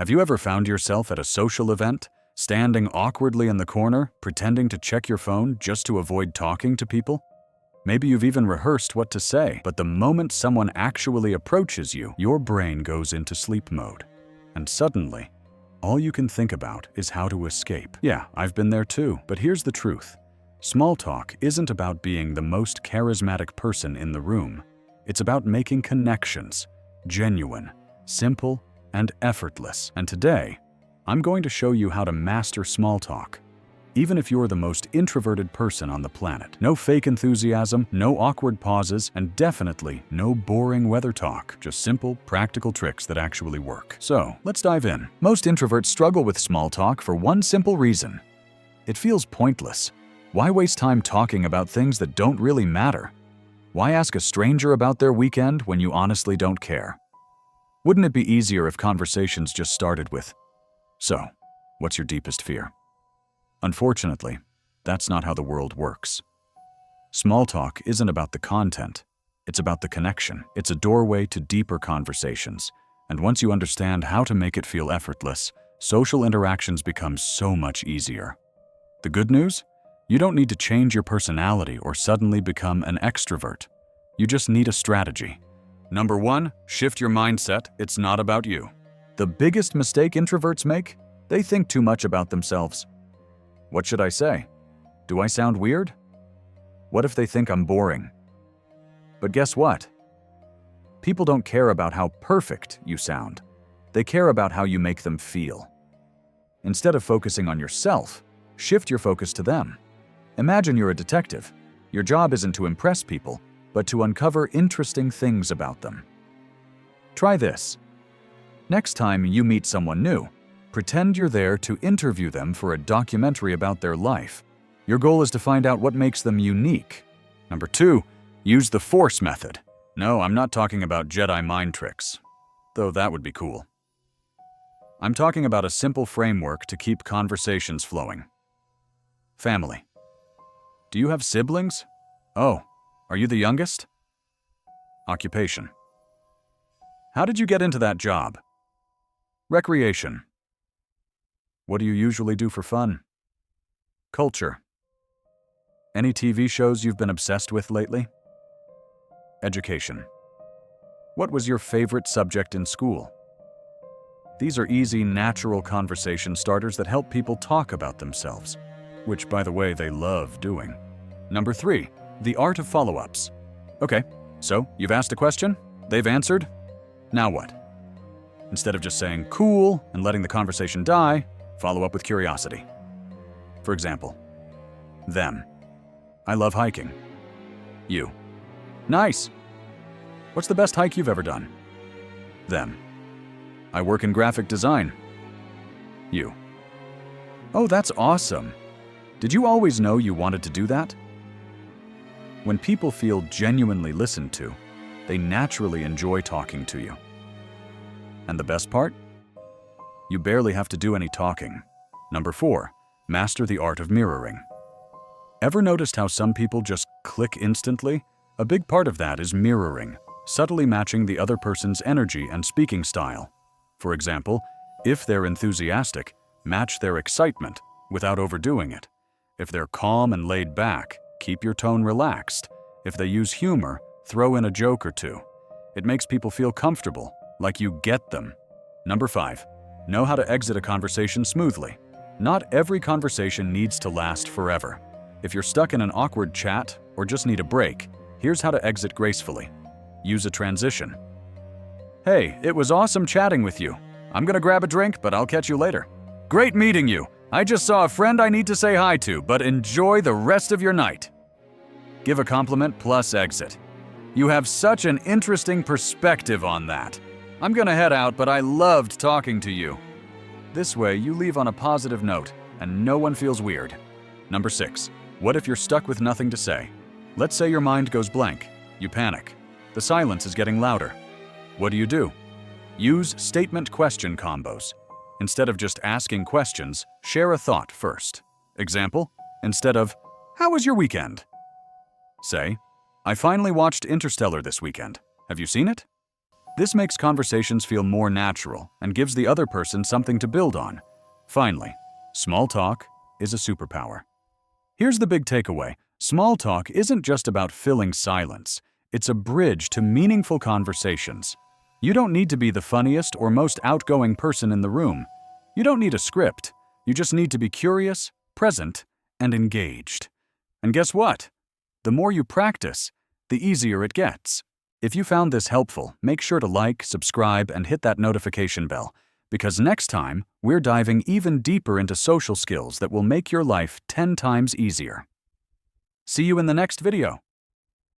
Have you ever found yourself at a social event, standing awkwardly in the corner, pretending to check your phone just to avoid talking to people? Maybe you've even rehearsed what to say, but the moment someone actually approaches you, your brain goes into sleep mode. And suddenly, all you can think about is how to escape. Yeah, I've been there too, but here's the truth. Small talk isn't about being the most charismatic person in the room. It's about making connections, genuine, simple, and effortless. And today, I'm going to show you how to master small talk. Even if you're the most introverted person on the planet. No fake enthusiasm, no awkward pauses, and definitely no boring weather talk. Just simple, practical tricks that actually work. So, let's dive in. Most introverts struggle with small talk for one simple reason. It feels pointless. Why waste time talking about things that don't really matter? Why ask a stranger about their weekend when you honestly don't care? Wouldn't it be easier if conversations just started with, "So, what's your deepest fear?" Unfortunately, that's not how the world works. Small talk isn't about the content, it's about the connection. It's a doorway to deeper conversations, and once you understand how to make it feel effortless, social interactions become so much easier. The good news? You don't need to change your personality or suddenly become an extrovert. You just need a strategy. Number 1, shift your mindset. It's not about you. The biggest mistake introverts make? They think too much about themselves. What should I say? Do I sound weird? What if they think I'm boring? But guess what? People don't care about how perfect you sound. They care about how you make them feel. Instead of focusing on yourself, shift your focus to them. Imagine you're a detective. Your job isn't to impress people, but to uncover interesting things about them. Try this. Next time you meet someone new, pretend you're there to interview them for a documentary about their life. Your goal is to find out what makes them unique. Number 2, use the force method. No, I'm not talking about Jedi mind tricks, though that would be cool. I'm talking about a simple framework to keep conversations flowing. Family. Do you have siblings? Oh, are you the youngest? Occupation. How did you get into that job? Recreation. What do you usually do for fun? Culture. Any TV shows you've been obsessed with lately? Education. What was your favorite subject in school? These are easy, natural conversation starters that help people talk about themselves, which, by the way, they love doing. Number 3, the art of follow-ups. Okay, so you've asked a question, they've answered, now what? Instead of just saying cool and letting the conversation die, follow up with curiosity. For example, them. I love hiking. You. Nice. What's the best hike you've ever done? Them. I work in graphic design. You. Oh, that's awesome. Did you always know you wanted to do that? When people feel genuinely listened to, they naturally enjoy talking to you. And the best part? You barely have to do any talking. Number 4, master the art of mirroring. Ever noticed how some people just click instantly? A big part of that is mirroring, subtly matching the other person's energy and speaking style. For example, if they're enthusiastic, match their excitement without overdoing it. If they're calm and laid back, keep your tone relaxed. If they use humor, throw in a joke or two. It makes people feel comfortable, like you get them. Number 5, know how to exit a conversation smoothly. Not every conversation needs to last forever. If you're stuck in an awkward chat or just need a break, here's how to exit gracefully. Use a transition. Hey, it was awesome chatting with you. I'm gonna grab a drink, but I'll catch you later. Great meeting you. I just saw a friend I need to say hi to, but enjoy the rest of your night. Give a compliment plus exit. You have such an interesting perspective on that. I'm gonna head out, but I loved talking to you. This way, you leave on a positive note, and no one feels weird. Number 6, what if you're stuck with nothing to say? Let's say your mind goes blank. You panic. The silence is getting louder. What do? Use statement-question combos. Instead of just asking questions, share a thought first. Example, instead of, "How was your weekend?" Say, "I finally watched Interstellar this weekend. Have you seen it?" This makes conversations feel more natural and gives the other person something to build on. Finally, small talk is a superpower. Here's the big takeaway. Small talk isn't just about filling silence. It's a bridge to meaningful conversations. You don't need to be the funniest or most outgoing person in the room. You don't need a script. You just need to be curious, present, and engaged. And guess what? The more you practice, the easier it gets. If you found this helpful, make sure to like, subscribe, and hit that notification bell, because next time, we're diving even deeper into social skills that will make your life 10 times easier. See you in the next video.